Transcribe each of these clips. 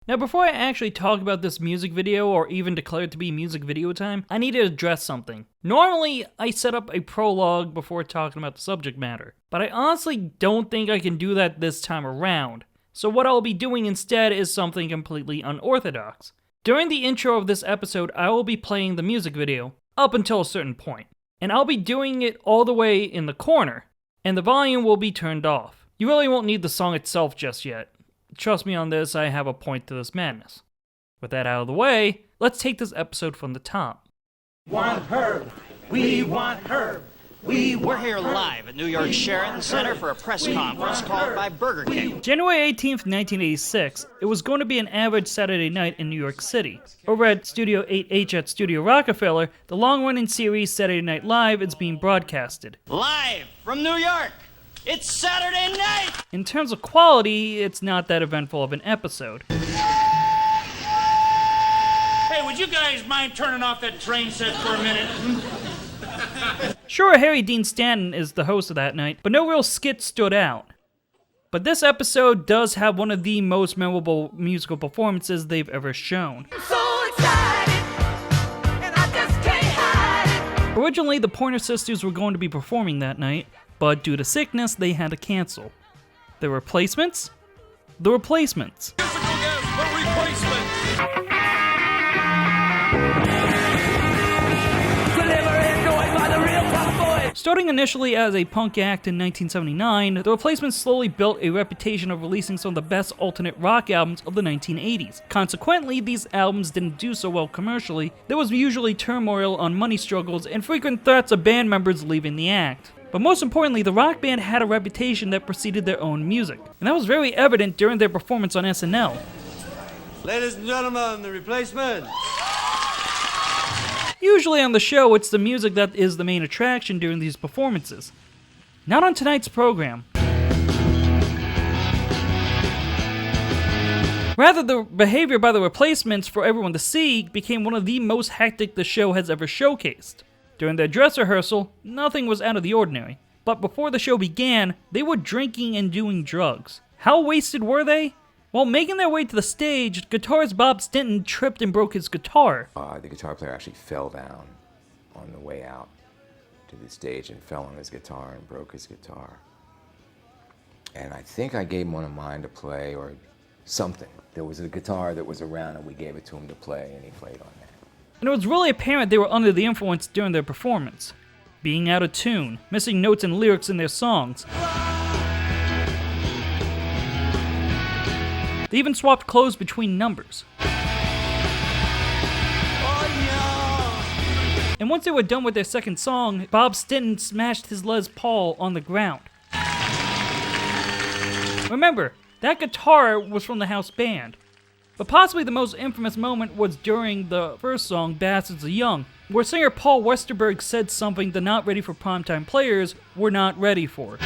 Now before I actually talk about this music video or even declare it to be music video time, I need to address something. Normally, I set up a prologue before talking about the subject matter, but I honestly don't think I can do that this time around. So what I'll be doing instead is something completely unorthodox. During the intro of this episode, I will be playing the music video, up until a certain point. And I'll be doing it all the way in the corner, and the volume will be turned off. You really won't need the song itself just yet. Trust me on this, I have a point to this madness. With that out of the way, let's take this episode from the top. Want Herb. We want Herb. We're here live at New York's Sheraton Center for a press conference called by Burger King. January 18th, 1986, it was going to be an average Saturday night in New York City. Over at Studio 8H at Studio Rockefeller, the long-running series Saturday Night Live is being broadcasted. Live from New York! It's Saturday night! In terms of quality, it's not that eventful of an episode. Hey, would you guys mind turning off that train set for a minute? Sure, Harry Dean Stanton is the host of that night, but no real skit stood out. But this episode does have one of the most memorable musical performances they've ever shown. I'm so excited, and I just can't hide it. Originally, the Pointer Sisters were going to be performing that night, but due to sickness, they had to cancel. The Replacements? The Replacements. Starting initially as a punk act in 1979, The Replacements slowly built a reputation of releasing some of the best alternate rock albums of the 1980s. Consequently, these albums didn't do so well commercially. There was usually turmoil on money struggles and frequent threats of band members leaving the act. But most importantly, the rock band had a reputation that preceded their own music, and that was very evident during their performance on SNL. Ladies and gentlemen, The Replacements. Usually on the show, it's the music that is the main attraction during these performances. Not on tonight's program. Rather, the behavior by the Replacements for everyone to see became one of the most hectic the show has ever showcased. During their dress rehearsal, nothing was out of the ordinary. But before the show began, they were drinking and doing drugs. How wasted were they? While making their way to the stage, guitarist Bob Stinton tripped and broke his guitar. The guitar player actually fell down on the way out to the stage and fell on his guitar and broke his guitar. And I think I gave him one of mine to play or something. There was a guitar that was around and we gave it to him to play and he played on that. And it was really apparent they were under the influence during their performance. Being out of tune, missing notes and lyrics in their songs. They even swapped clothes between numbers. And once they were done with their second song, Bob Stinton smashed his Les Paul on the ground. Remember, that guitar was from the house band. But possibly the most infamous moment was during the first song, Bastards of Young, where singer Paul Westerberg said something the not ready for primetime players were not ready for.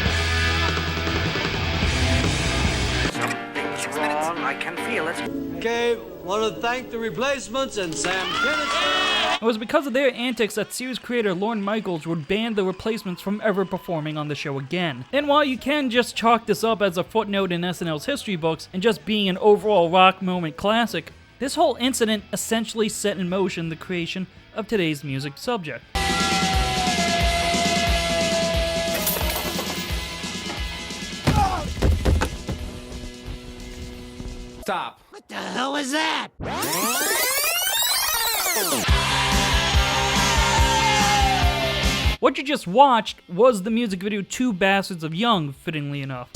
Something's wrong, I can feel it. Okay, want to thank The Replacements and Sam Kinison. It was because of their antics that series creator Lorne Michaels would ban The Replacements from ever performing on the show again. And while you can just chalk this up as a footnote in SNL's history books and just being an overall rock moment classic, this whole incident essentially set in motion the creation of today's music subject. Stop. What the hell was that? What you just watched was the music video to Bastards of Young, fittingly enough.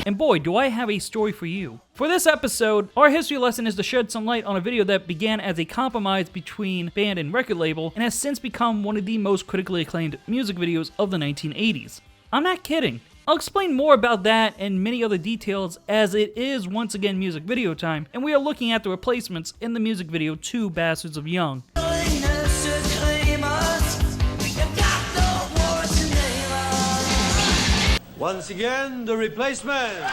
And boy, do I have a story for you. For this episode, our history lesson is to shed some light on a video that began as a compromise between band and record label and has since become one of the most critically acclaimed music videos of the 1980s. I'm not kidding. I'll explain more about that and many other details as it is once again music video time, and we are looking at The Replacements in the music video to Bastards of Young. Once again, The Replacements.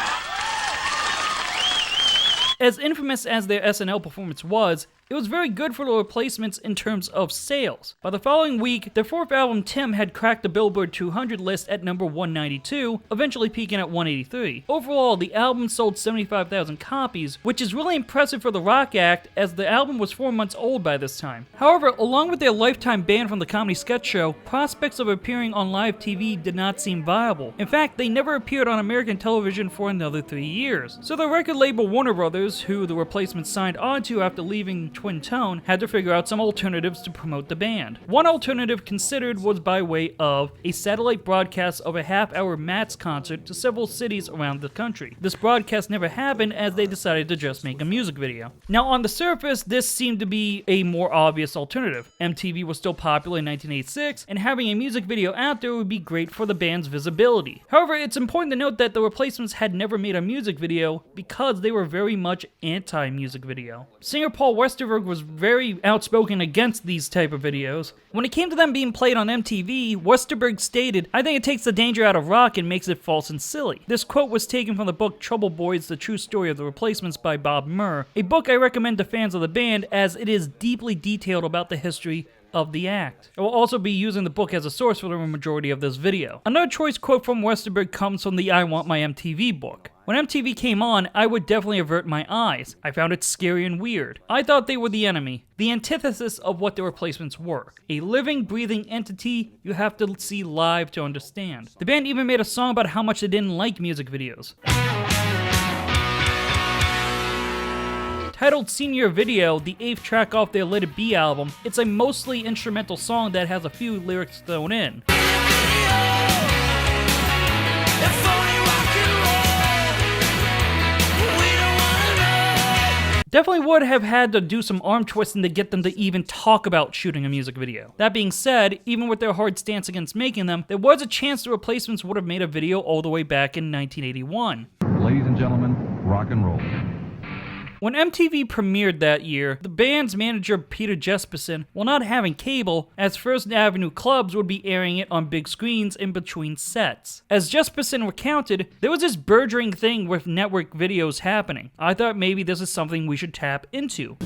As infamous as their SNL performance was, It was very good for the Replacements in terms of sales. By the following week, their fourth album, Tim, had cracked the Billboard 200 list at number 192, eventually peaking at 183. Overall, the album sold 75,000 copies, which is really impressive for the rock act, as the album was 4 months old by this time. However, along with their lifetime ban from the comedy sketch show, prospects of appearing on live TV did not seem viable. In fact, they never appeared on American television for another 3 years. So the record label Warner Brothers, who the Replacements signed onto after leaving Twin Tone, had to figure out some alternatives to promote the band. One alternative considered was by way of a satellite broadcast of a half-hour Mats concert to several cities around the country. This broadcast never happened, as they decided to just make a music video. Now, on the surface, this seemed to be a more obvious alternative. MTV was still popular in 1986, and having a music video out there would be great for the band's visibility. However, it's important to note that the Replacements had never made a music video because they were very much anti-music video. Singer Paul Westerberg was very outspoken against these type of videos. When it came to them being played on MTV, Westerberg stated, "I think it takes the danger out of rock and makes it false and silly." This quote was taken from the book Trouble Boys, The True Story of the Replacements by Bob Murr, a book I recommend to fans of the band as it is deeply detailed about the history of the act. I will also be using the book as a source for the majority of this video. Another choice quote from Westerberg comes from the I Want My MTV book. "When MTV came on, I would definitely avert my eyes. I found it scary and weird. I thought they were the enemy, the antithesis of what the Replacements were. A living, breathing entity you have to see live to understand." The band even made a song about how much they didn't like music videos. Titled Senior Video, the 8th track off their Let It Be album, it's a mostly instrumental song that has a few lyrics thrown in. Definitely would have had to do some arm twisting to get them to even talk about shooting a music video. That being said, even with their hard stance against making them, there was a chance the Replacements would have made a video all the way back in 1981. Ladies and gentlemen, rock and roll. When MTV premiered that year, the band's manager Peter Jesperson, while not having cable, as First Avenue clubs would be airing it on big screens in between sets. As Jesperson recounted, there was this burgeoning thing with network videos happening. I thought maybe this is something we should tap into.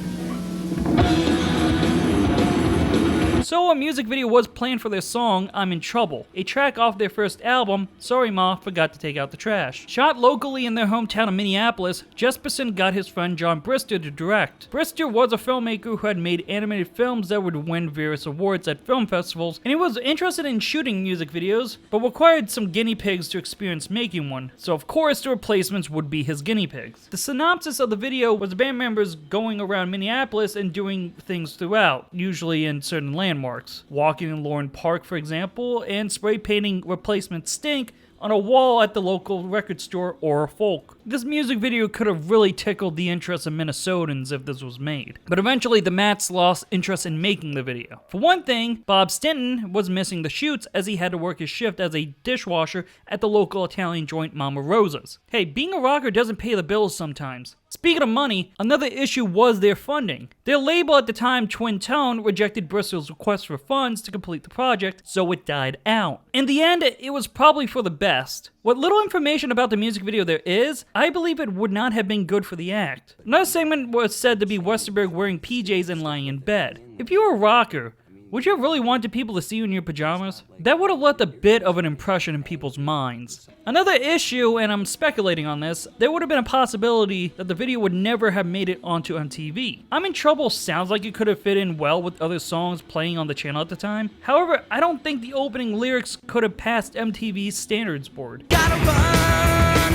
So a music video was planned for their song, I'm in Trouble, a track off their first album, Sorry Ma, Forgot to Take Out the Trash. Shot locally in their hometown of Minneapolis, Jesperson got his friend John Brister to direct. Brister was a filmmaker who had made animated films that would win various awards at film festivals, and he was interested in shooting music videos, but required some guinea pigs to experience making one, so of course the Replacements would be his guinea pigs. The synopsis of the video was the band members going around Minneapolis and doing things throughout, usually in certain landmarks. Walking in Lauren Park, for example, and spray painting Replacement Stink on a wall at the local record store or folk. This music video could have really tickled the interest of Minnesotans if this was made. But eventually the Mats lost interest in making the video. For one thing, Bob Stinton was missing the shoots as he had to work his shift as a dishwasher at the local Italian joint Mama Rosa's. Hey, being a rocker doesn't pay the bills sometimes. Speaking of money, another issue was their funding. Their label at the time, Twin Tone, rejected Bristol's request for funds to complete the project, so it died out. In the end, it was probably for the best. What little information about the music video there is, I believe it would not have been good for the act. Another segment was said to be Westerberg wearing PJs and lying in bed. If you were a rocker, would you have really wanted people to see you in your pajamas? That would have left a bit of an impression in people's minds. Another issue, and I'm speculating on this, there would have been a possibility that the video would never have made it onto MTV. I'm in Trouble sounds like it could have fit in well with other songs playing on the channel at the time. However, I don't think the opening lyrics could have passed MTV's standards board. Gotta run,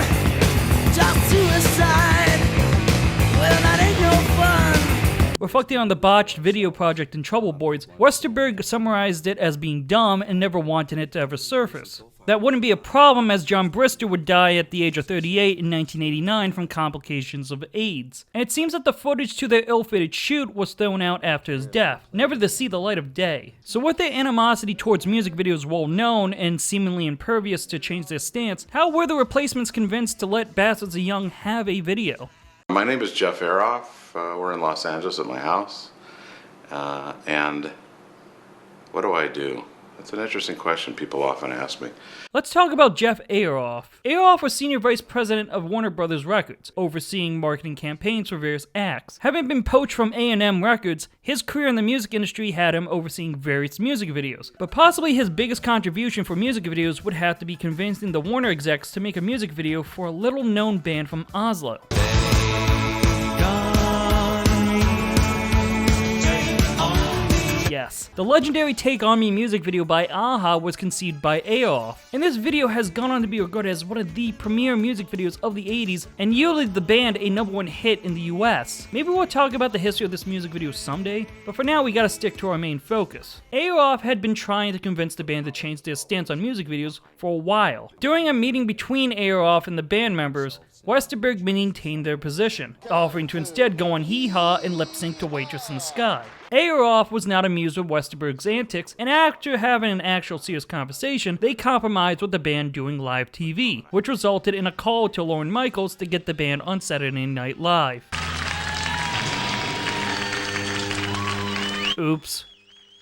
just suicide. Well, that ain't no fun. Reflecting on the botched video project in Trouble Boys, Westerberg summarized it as being dumb and never wanting it to ever surface. That wouldn't be a problem as John Brister would die at the age of 38 in 1989 from complications of AIDS. And it seems that the footage to their ill-fated shoot was thrown out after his death, never to see the light of day. So with their animosity towards music videos well known and seemingly impervious to change their stance, how were the Replacements convinced to let Bastards of Young have a video? My name is Jeff Aroff. We're in Los Angeles at my house. And what do? That's an interesting question people often ask me. Let's talk about Jeff Ayeroff. Ayeroff was Senior Vice President of Warner Brothers Records, overseeing marketing campaigns for various acts. Having been poached from A&M Records, his career in the music industry had him overseeing various music videos. But possibly his biggest contribution for music videos would have to be convincing the Warner execs to make a music video for a little-known band from Oslo. Yes, the legendary Take On Me music video by a-ha was conceived by Ayeroff, and this video has gone on to be regarded as one of the premier music videos of the 80s and yielded the band a #1 hit in the US. Maybe we'll talk about the history of this music video someday, but for now we gotta stick to our main focus. Ayeroff had been trying to convince the band to change their stance on music videos for a while. During a meeting between Ayeroff and the band members, Westerberg maintained their position, offering to instead go on Hee Haw and lip sync to Waitress in the Sky. Ayeroff was not amused with Westerberg's antics, and after having an actual serious conversation, they compromised with the band doing live TV, which resulted in a call to Lorne Michaels to get the band on Saturday Night Live. Oops.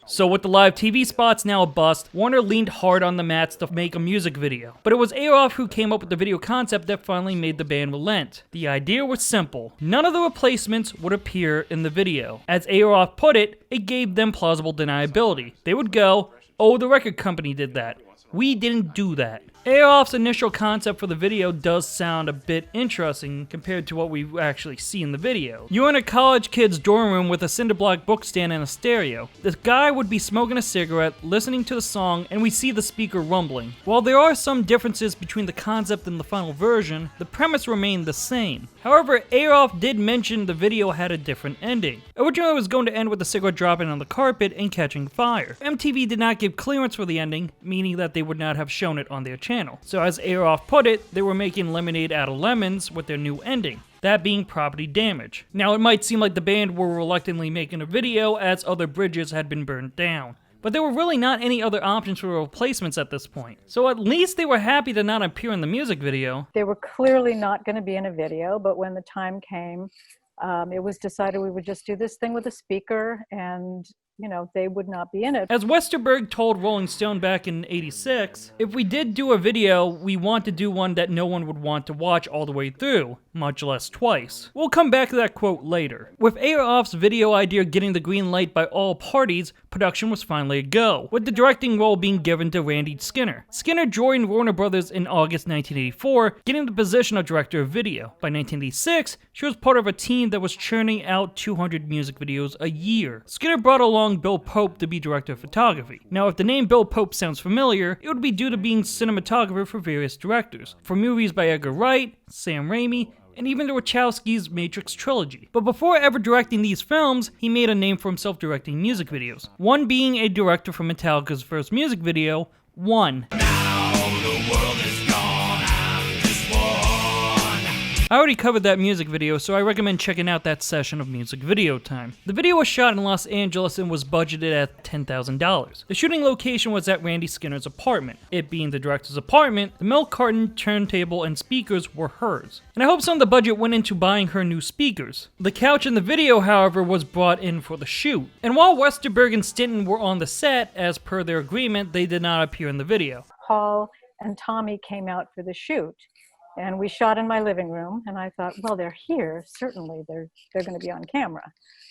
So with the live TV spots now a bust, Warner leaned hard on the mats to make a music video. But it was Ayeroff who came up with the video concept that finally made the band relent. The idea was simple. None of the replacements would appear in the video. As Ayeroff put it, it gave them plausible deniability. They would go, "Oh, the record company did that. We didn't do that." Ayeroff's initial concept for the video does sound a bit interesting compared to what we actually see in the video. You're in a college kid's dorm room with a cinderblock book stand and a stereo. This guy would be smoking a cigarette, listening to the song, and we see the speaker rumbling. While there are some differences between the concept and the final version, the premise remained the same. However, Ayeroff did mention the video had a different ending. Originally it was going to end with the cigarette dropping on the carpet and catching fire. MTV did not give clearance for the ending, meaning that they would not have shown it on their channel. So as Ayeroff put it, they were making lemonade out of lemons with their new ending, that being property damage. Now it might seem like the band were reluctantly making a video as other bridges had been burned down, but there were really not any other options for replacements at this point. So at least they were happy to not appear in the music video. They were clearly not going to be in a video, but when the time came, it was decided we would just do this thing with a speaker and they would not be in it. As Westerberg told Rolling Stone back in '86, if we did do a video, we want to do one that no one would want to watch all the way through, much less twice. We'll come back to that quote later. With Ayeroff's video idea getting the green light by all parties, production was finally a go, with the directing role being given to Randy Skinner. Skinner joined Warner Brothers in August 1984, getting the position of director of video. By 1986, she was part of a team that was churning out 200 music videos a year. Skinner brought along Bill Pope to be director of photography. Now, if the name Bill Pope sounds familiar, it would be due to being cinematographer for various directors, for movies by Edgar Wright, Sam Raimi, and even the Wachowskis' Matrix trilogy. But before ever directing these films, he made a name for himself directing music videos. One being a director for Metallica's first music video, One. I already covered that music video, so I recommend checking out that session of Music Video Time. The video was shot in Los Angeles and was budgeted at $10,000. The shooting location was at Randy Skinner's apartment. It being the director's apartment, the milk carton, turntable, and speakers were hers. And I hope some of the budget went into buying her new speakers. The couch in the video, however, was brought in for the shoot. And while Westerberg and Stinton were on the set, as per their agreement, they did not appear in the video. Paul and Tommy came out for the shoot. And we shot in my living room, and I thought, well, they're here. Certainly, they're going to be on camera.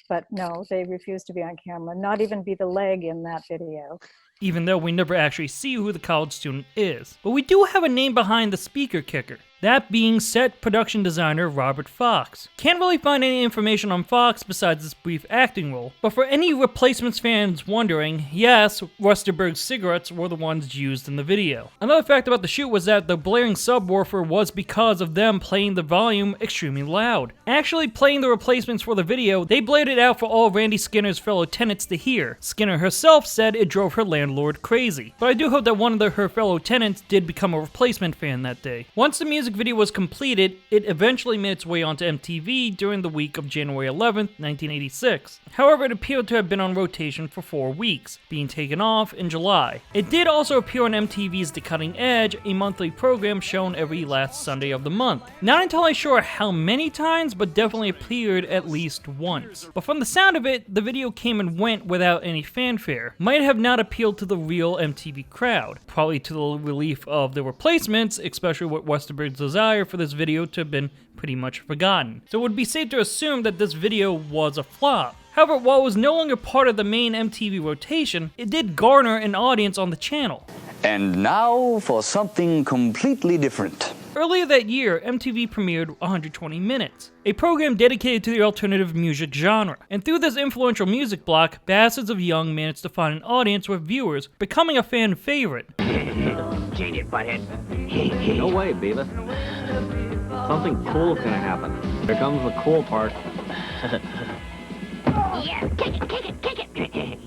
But no, they refused to be on camera, not even be the leg in that video. Even though we never actually see who the college student is. But we do have a name behind the speaker kicker. That being set production designer Robert Fox. Can't really find any information on Fox besides this brief acting role, but for any Replacements fans wondering, yes, Westerberg's cigarettes were the ones used in the video. Another fact about the shoot was that the blaring subwoofer was because of them playing the volume extremely loud. Actually playing the Replacements for the video, they blared it out for all Randy Skinner's fellow tenants to hear. Skinner herself said it drove her landlord crazy, but I do hope that one of her fellow tenants did become a Replacement fan that day. Once the music music video was completed, it eventually made its way onto MTV during the week of January 11th, 1986. However, it appeared to have been on rotation for 4 weeks, being taken off in July. It did also appear on MTV's The Cutting Edge, a monthly program shown every last Sunday of the month. Not entirely sure how many times, but definitely appeared at least once. But from the sound of it, the video came and went without any fanfare. Might have not appealed to the real MTV crowd, probably to the relief of the replacements, especially with Westerberg's desire for this video to have been pretty much forgotten. So it would be safe to assume that this video was a flop. However, while it was no longer part of the main MTV rotation, it did garner an audience on the channel. And now for something completely different. Earlier that year, MTV premiered 120 Minutes, a program dedicated to the alternative music genre. And through this influential music block, Bastards of Young managed to find an audience with viewers, becoming a fan favorite. Change it, butthead. No way, Beavis. Something cool's gonna happen. Here comes the cool part. Yeah, kick it.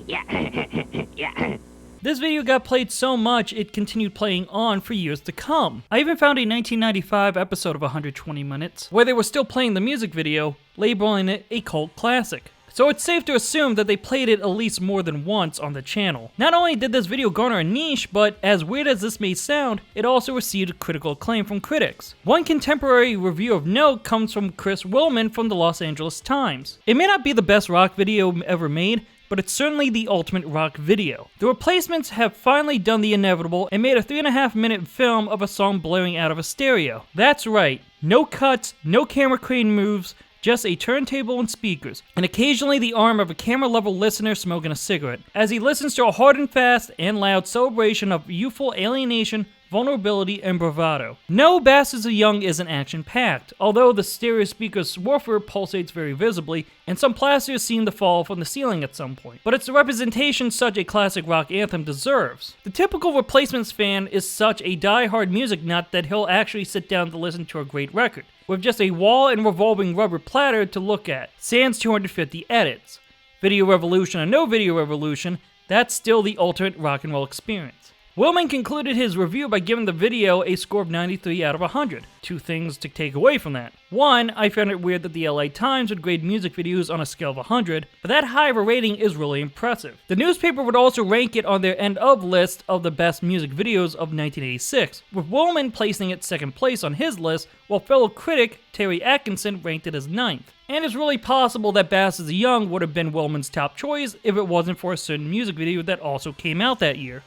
Yeah. This video got played so much, it continued playing on for years to come. I even found a 1995 episode of 120 Minutes, where they were still playing the music video, labeling it a cult classic. So it's safe to assume that they played it at least more than once on the channel. Not only did this video garner a niche, but as weird as this may sound, it also received critical acclaim from critics. One contemporary review of note comes from Chris Willman from the Los Angeles Times. It may not be the best rock video ever made, but it's certainly the ultimate rock video. The Replacements have finally done the inevitable and made a 3.5-minute film of a song blaring out of a stereo. That's right, no cuts, no camera crane moves, just a turntable and speakers, and occasionally the arm of a camera-level listener smoking a cigarette, as he listens to a hard and fast and loud celebration of youthful alienation, vulnerability, and bravado. No, Bastards of Young isn't action-packed, although the stereo speaker's woofer pulsates very visibly, and some plasters seem to fall from the ceiling at some point. But it's the representation such a classic rock anthem deserves. The typical Replacements fan is such a die-hard music nut that he'll actually sit down to listen to a great record, with just a wall and revolving rubber platter to look at, sans 250 edits. Video revolution or no video revolution, that's still the ultimate rock and roll experience. Willman concluded his review by giving the video a score of 93 out of 100. 2 things to take away from that. 1, I found it weird that the LA Times would grade music videos on a scale of 100, but that high of a rating is really impressive. The newspaper would also rank it on their end of list of the best music videos of 1986, with Willman placing it second place on his list, while fellow critic Terry Atkinson ranked it as 9th. And it's really possible that Bastards of Young would have been Willman's top choice if it wasn't for a certain music video that also came out that year.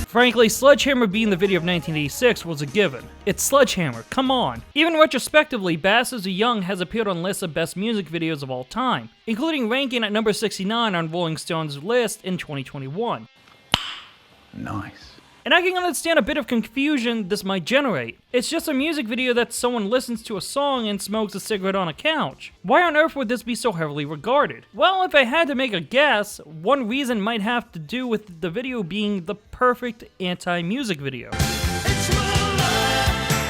Frankly, Sledgehammer being the video of 1986 was a given. It's Sledgehammer, come on. Even retrospectively, Bastards of Young has appeared on lists of best music videos of all time, including ranking at number 69 on Rolling Stone's list in 2021. Nice. And I can understand a bit of confusion this might generate. It's just a music video that someone listens to a song and smokes a cigarette on a couch. Why on earth would this be so heavily regarded? Well, if I had to make a guess, one reason might have to do with the video being the perfect anti-music video.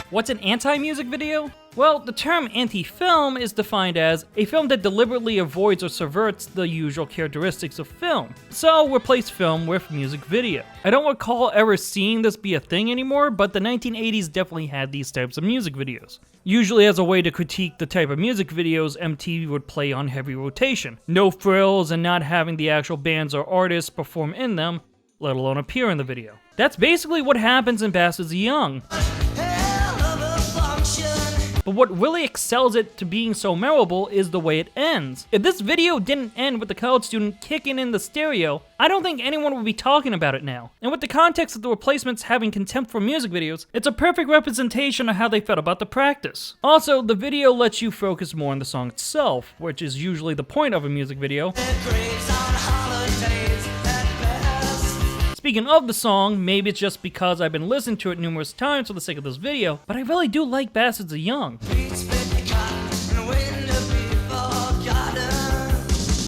What's an anti-music video? Well, the term anti-film is defined as a film that deliberately avoids or subverts the usual characteristics of film. So, replace film with music video. I don't recall ever seeing this be a thing anymore, but the 1980s definitely had these types of music videos. Usually as a way to critique the type of music videos MTV would play on heavy rotation. No frills and not having the actual bands or artists perform in them, let alone appear in the video. That's basically what happens in Bastards of Young. But what really excels it to being so memorable is the way it ends. If this video didn't end with the college student kicking in the stereo, I don't think anyone would be talking about it now. And with the context of the Replacements having contempt for music videos, it's a perfect representation of how they felt about the practice. Also, the video lets you focus more on the song itself, which is usually the point of a music video. Speaking of the song, maybe it's just because I've been listening to it numerous times for the sake of this video, but I really do like Bastards of Young.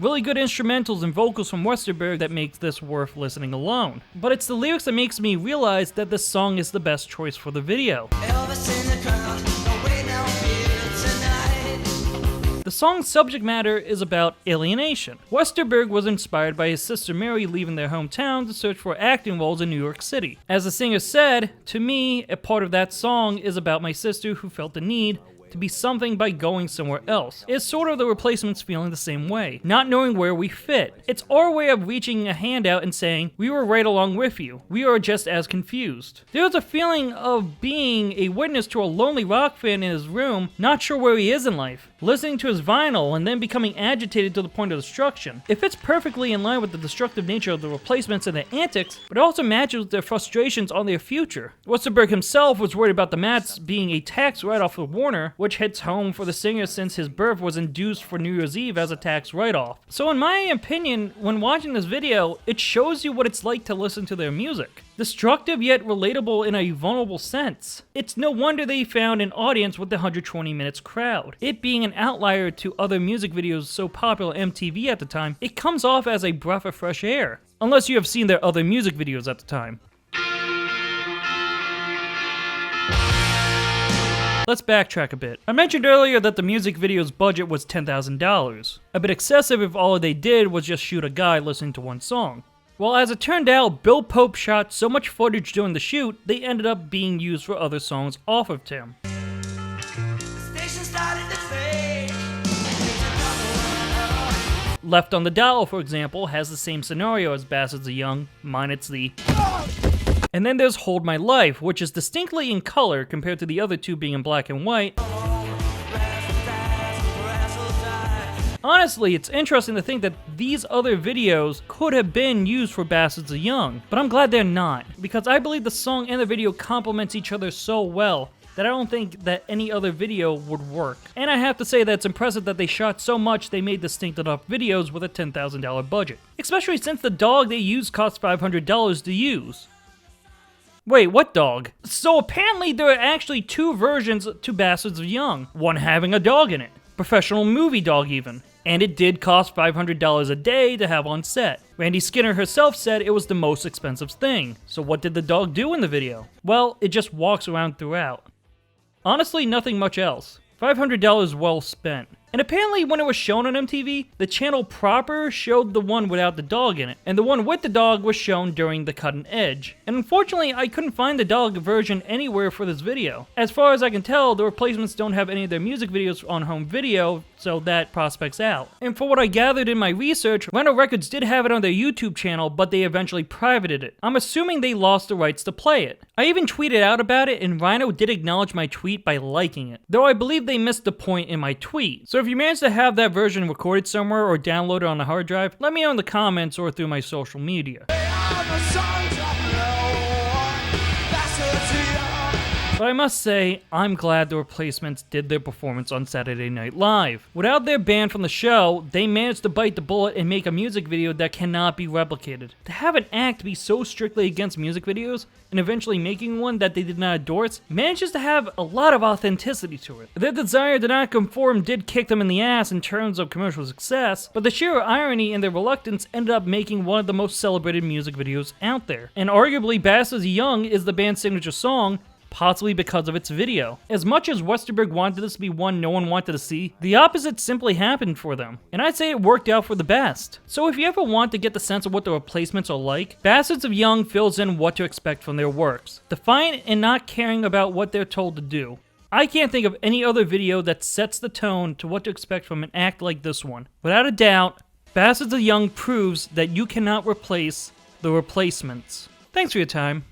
Really good instrumentals and vocals from Westerberg that makes this worth listening alone. But it's the lyrics that makes me realize that this song is the best choice for the video. The song's subject matter is about alienation. Westerberg was inspired by his sister Mary leaving their hometown to search for acting roles in New York City. As the singer said, "To me, a part of that song is about my sister who felt the need to be something by going somewhere else." It's sort of the Replacements feeling the same way, not knowing where we fit. It's our way of reaching a hand out and saying, we were right along with you. We are just as confused. There's a feeling of being a witness to a lonely rock fan in his room, not sure where he is in life, listening to his vinyl and then becoming agitated to the point of destruction. It fits perfectly in line with the destructive nature of the Replacements and their antics, but it also matches with their frustrations on their future. Westerberg himself was worried about the Mats being a tax write-off for Warner, which hits home for the singer since his birth was induced for New Year's Eve as a tax write-off. So in my opinion, when watching this video, it shows you what it's like to listen to their music. Destructive yet relatable in a vulnerable sense. It's no wonder they found an audience with the 120 minutes crowd. It being an outlier to other music videos so popular on MTV at the time, it comes off as a breath of fresh air. Unless you have seen their other music videos at the time. Let's backtrack a bit. I mentioned earlier that the music video's budget was $10,000. A bit excessive if all they did was just shoot a guy listening to one song. Well, as it turned out, Bill Pope shot so much footage during the shoot, they ended up being used for other songs off of Tim. Left on the Dial, for example, has the same scenario as Bastards of Young, minus the... And then there's Hold My Life, which is distinctly in color compared to the other two being in black and white. Honestly, it's interesting to think that these other videos could have been used for Bastards of Young, but I'm glad they're not, because I believe the song and the video complements each other so well that I don't think that any other video would work. And I have to say that it's impressive that they shot so much they made distinct enough videos with a $10,000 budget. Especially since the dog they used cost $500 to use. Wait, what dog? So apparently there are actually two versions to Bastards of Young, one having a dog in it. Professional movie dog even. And it did cost $500 a day to have on set. Randy Skinner herself said it was the most expensive thing. So what did the dog do in the video? Well, it just walks around throughout. Honestly, nothing much else. $500 well spent. And apparently when it was shown on MTV, the channel proper showed the one without the dog in it, and the one with the dog was shown during the cutting edge. And unfortunately, I couldn't find the dog version anywhere for this video. As far as I can tell, the Replacements don't have any of their music videos on home video, so that prospects out. And for what I gathered in my research, Rhino Records did have it on their YouTube channel, but they eventually privated it. I'm assuming they lost the rights to play it. I even tweeted out about it, and Rhino did acknowledge my tweet by liking it, though I believe they missed the point in my tweet. So if you manage to have that version recorded somewhere or downloaded on a hard drive, let me know in the comments or through my social media. But I must say, I'm glad the Replacements did their performance on Saturday Night Live. Without their ban from the show, they managed to bite the bullet and make a music video that cannot be replicated. To have an act be so strictly against music videos, and eventually making one that they did not endorse, manages to have a lot of authenticity to it. Their desire to not conform did kick them in the ass in terms of commercial success, but the sheer irony and their reluctance ended up making one of the most celebrated music videos out there. And arguably, Bastards of Young is the band's signature song, possibly because of its video. As much as Westerberg wanted this to be one no one wanted to see, the opposite simply happened for them. And I'd say it worked out for the best. So if you ever want to get the sense of what the Replacements are like, Bastards of Young fills in what to expect from their works. Defiant and not caring about what they're told to do. I can't think of any other video that sets the tone to what to expect from an act like this one. Without a doubt, Bastards of Young proves that you cannot replace the Replacements. Thanks for your time.